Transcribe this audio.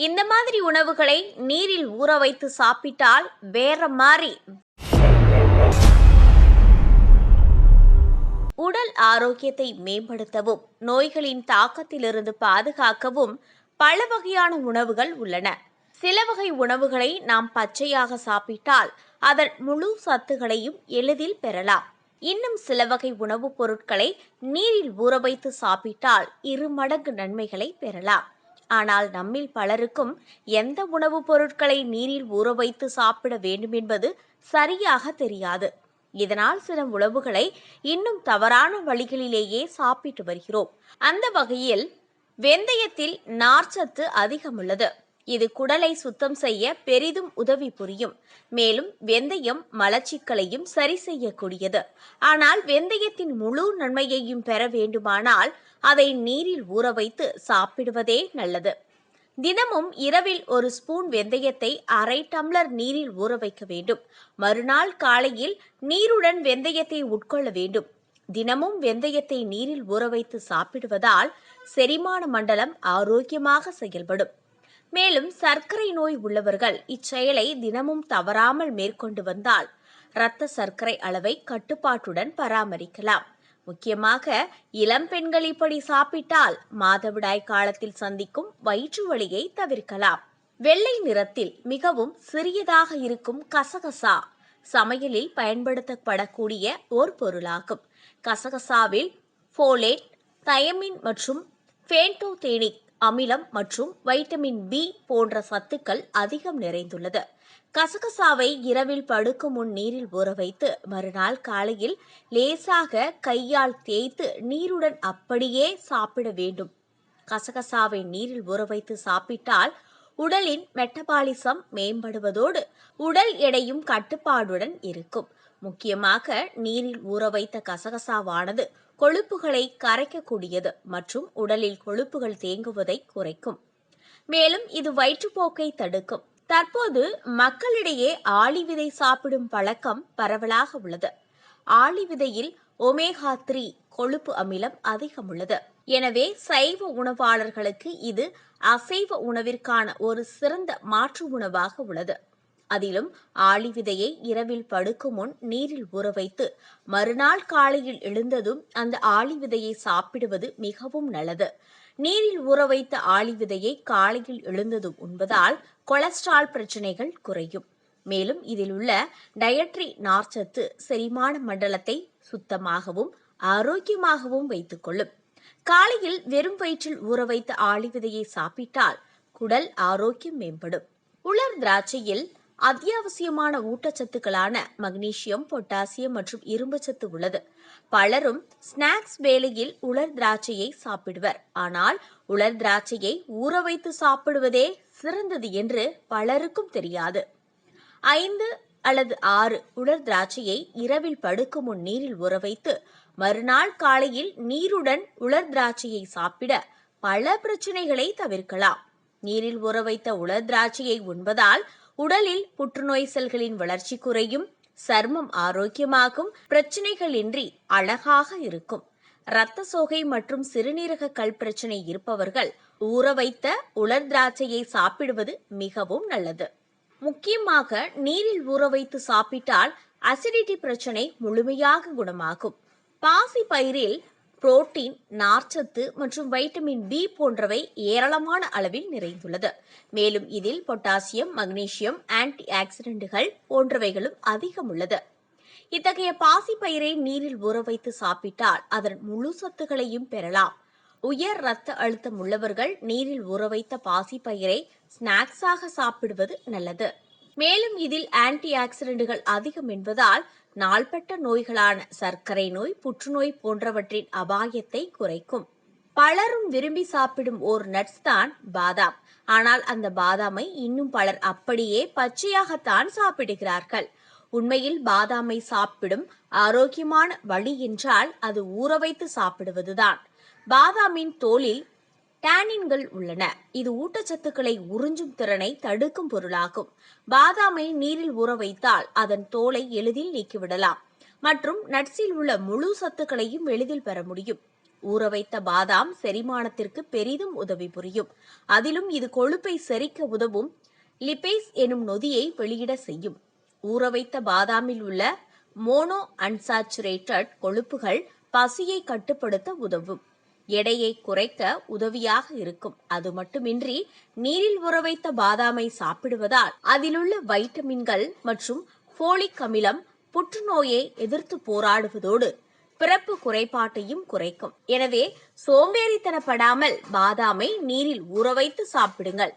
இந்த மாதிரி உணவுகளை நீரில் ஊற வைத்து சாப்பிட்டால் வேற மாதிரி உடல் ஆரோக்கியத்தை மேம்படுத்தவும் நோய்களின் தாக்கத்திலிருந்து பாதுகாக்கவும் பல வகையான உணவுகள் உள்ளன. சில வகை உணவுகளை நாம் பச்சையாக சாப்பிட்டால் அதன் முழு சத்துகளையும் எளிதில் பெறலாம். இன்னும் சில வகை உணவுப் பொருட்களை நீரில் ஊற வைத்து சாப்பிட்டால் 2 மடங்கு நன்மைகளை பெறலாம். ஆனால் நம்மில் பலருக்கும் எந்த உணவுப் பொருட்களை நீரில் ஊற வைத்து சாப்பிட வேண்டும் என்பது சரியாக தெரியாது. இதனால் சில உணவுகளை இன்னும் தவறான வழிகளிலேயே சாப்பிட்டு வருகிறோம். அந்த வகையில் வெந்தயத்தில் நார்ச்சத்து அதிகம் உள்ளது. இது குடலை சுத்தம் செய்ய பெரிதும் உதவி புரியும். மேலும் வெந்தயம் மலச்சிக்கலையும் சரி செய்யக்கூடியது. ஆனால் வெந்தயத்தின் முழு நன்மையையும் பெற வேண்டுமானால் அதை நீரில் ஊற வைத்து சாப்பிடுவதே நல்லது. தினமும் இரவில் 1 ஸ்பூன் வெந்தயத்தை அரை டம்ளர் நீரில் ஊற வைக்க வேண்டும். மறுநாள் காலையில் நீருடன் வெந்தயத்தை உட்கொள்ள வேண்டும். தினமும் வெந்தயத்தை நீரில் ஊற வைத்து சாப்பிடுவதால் செரிமான மண்டலம் ஆரோக்கியமாக செயல்படும். மேலும் சர்க்கரை நோய் உள்ளவர்கள் இச்செயலை தினமும் தவறாமல் மேற்கொண்டு வந்தால் இரத்த சர்க்கரை அளவை கட்டுப்பாட்டுடன் பராமரிக்கலாம். முக்கியமாக இளம் பெண்கள் இப்படி சாப்பிட்டால் மாதவிடாய் காலத்தில் சந்திக்கும் வயிற்று வலியை தவிர்க்கலாம். வெள்ளை நிறத்தில் மிகவும் சிறியதாக இருக்கும் கசகசா சமையலில் பயன்படுத்தப்படக்கூடிய ஒரு பொருளாகும். கசகசாவில் ஃபோலேட், தயமின் மற்றும் பேண்டோதேனிக் அமிலம் மற்றும் வைட்டமின் பி போன்ற சத்துக்கள் அதிகம் நிறைந்துள்ளது. கசகசாவை இரவில் படுக்கும் முன் நீரில் ஊற வைத்து மறுநாள் காலையில் லேசாக கையால் தேய்த்து நீருடன் அப்படியே சாப்பிட வேண்டும். கசகசாவை நீரில் ஊற வைத்து சாப்பிட்டால் உடலின் மெட்டபாலிசம் மேம்படுவதோடு உடல் எடையும் கட்டுப்பாடுடன் இருக்கும். முக்கியமாக நீரில் ஊற வைத்த கசகசாவானது கொழுப்புகளை கரைக்கக்கூடியது மற்றும் உடலில் கொழுப்புகள் தேங்குவதை குறைக்கும். மேலும் இது வயிற்றுப்போக்கை தடுக்கும். தற்போது மக்களிடையே ஆளி விதை சாப்பிடும் பழக்கம் பரவலாக உள்ளது. ஆளி விதையில் ஒமேகா 3 கொழுப்பு அமிலம் அதிகம் உள்ளது. எனவே சைவ உணவாளர்களுக்கு இது அசைவ உணவிற்கான ஒரு சிறந்த மாற்று உணவாக உள்ளது. அதிலும் ஆளி விதையை இரவில் படுக்கும் முன் நீரில் ஊற வைத்து மறுநாள் காலையில் எழுந்ததும் அந்த ஆளி விதையை சாப்பிடுவது மிகவும் நல்லது. நீரில் ஊற வைத்த ஆளி விதையை காலையில் எழுந்ததும் உண்பதால் கொலஸ்ட்ரால் பிரச்சனைகள் குறையும். மேலும் இதில் உள்ள டயட்ரி நார்ச்சத்து செரிமான மண்டலத்தை சுத்தமாகவும் ஆரோக்கியமாகவும் வைத்துக் கொள்ளும். காலையில் வெறும் வயிற்றில் ஊற வைத்த ஆளி விதையை சாப்பிட்டால் குடல் ஆரோக்கியம் மேம்படும். உலர் திராட்சையில் அத்தியாவசியமான ஊட்டச்சத்துக்களான மக்னீசியம், பொட்டாசியம் மற்றும் இரும்பு சத்து உள்ளது. பலரும் ஸ்நாக்ஸ் வேளையில் உலர் திராட்சையை சாப்பிடுவர். ஆனால் உலர் திராட்சையை ஊற வைத்து சாப்பிடுவதே சிறந்தது என்று பலருக்கும் தெரியாது. 5 அல்லது 6 உலர் திராட்சையை இரவில் படுக்கும் முன் நீரில் ஊற வைத்து மறுநாள் காலையில் நீருடன் உலர் திராட்சையை சாப்பிட பல பிரச்சனைகளை தவிர்க்கலாம். நீரில் ஊற வைத்த உலர் திராட்சையை உண்பதால் உடலில் புற்றுநோய் செல்களின் வளர்ச்சி குறையும், சர்மம் ஆரோக்கியமாகும், பிரச்சனைகளின்றி அழகாக இருக்கும். இரத்த சோகை மற்றும் சிறுநீரக கல் பிரச்சனை இருப்பவர்கள் ஊற வைத்த உலர் திராட்சையை சாப்பிடுவது மிகவும் நல்லது. முக்கியமாக நீரில் ஊற வைத்து சாப்பிட்டால் அசிடிட்டி பிரச்சனை முழுமையாக குணமாகும். பாசி பயிரில் புரோட்டீன், நார்ச்சத்து மற்றும் வைட்டமின் பி போன்றவை ஏராளமான அளவில் நிறைந்துள்ளது. மேலும் இதில் பொட்டாசியம், மக்னீசியம், ஆன்டி ஆக்சிடென்ட்கள் போன்றவைகளும் அதிகம் உள்ளது. இத்தகைய பாசி பயிரை நீரில் ஊற வைத்து சாப்பிட்டால் அதன் முழு சத்துகளையும் பெறலாம். உயர் இரத்த அழுத்தம் உள்ளவர்கள் நீரில் ஊற வைத்த பாசி பயிரை ஸ்நாக்ஸாக சாப்பிடுவது நல்லது. மேலும் இதில் ஆன்டி ஆக்சிடென்ட்கள் அதிகம் என்பதால் நாள்பட்ட நோய்களான சர்க்கரை நோய், புற்றுநோய் போன்றவற்றின் அபாயத்தை குறைக்கும். பலரும் விரும்பி சாப்பிடும் ஒரு நட்ஸ் தான் பாதாம். ஆனால் அந்த பாதாமை இன்னும் பலர் அப்படியே பச்சையாகத்தான் சாப்பிடுகிறார்கள். உண்மையில் பாதாமை சாப்பிடும் ஆரோக்கியமான வழி என்றால் அது ஊற வைத்து சாப்பிடுவதுதான். பாதாமின் தோலில் டானின்கள் உள்ளன. இது ஊட்டச்சத்துக்களை உறிஞ்சும் திறனை தடுக்கும் பொருளாகும். பாதாமை நீரில் ஊற வைத்தால் அதன் தோலை எளிதில் நீக்கிவிடலாம் மற்றும் நட்ஸில் உள்ள முழு சத்துக்களையும் எளிதில் பெற முடியும். ஊற வைத்த பாதாம் செரிமானத்திற்கு பெரிதும் உதவி புரியும். அதிலும் இது கொழுப்பை செரிக்க உதவும் லிபேஸ் எனும் நொதியை வெளியிட செய்யும். ஊற வைத்த பாதாமில் உள்ள மோனோ அன்சாச்சுரேட்டட் கொழுப்புகள் பசியை கட்டுப்படுத்த உதவும். எடையை குறைக்க உதவியாக இருக்கும். அது மட்டுமின்றி நீரில் ஊற வைத்த பாதாமை சாப்பிடுவதால் அதிலுள்ள வைட்டமின்கள் மற்றும் போலிக் அமிலம் புற்றுநோயை எதிர்த்து போராடுவதோடு பிறப்பு குறைபாட்டையும் குறைக்கும். எனவே சோம்பேறித்தனப்படாமல் பாதாமை நீரில் ஊற வைத்து சாப்பிடுங்கள்.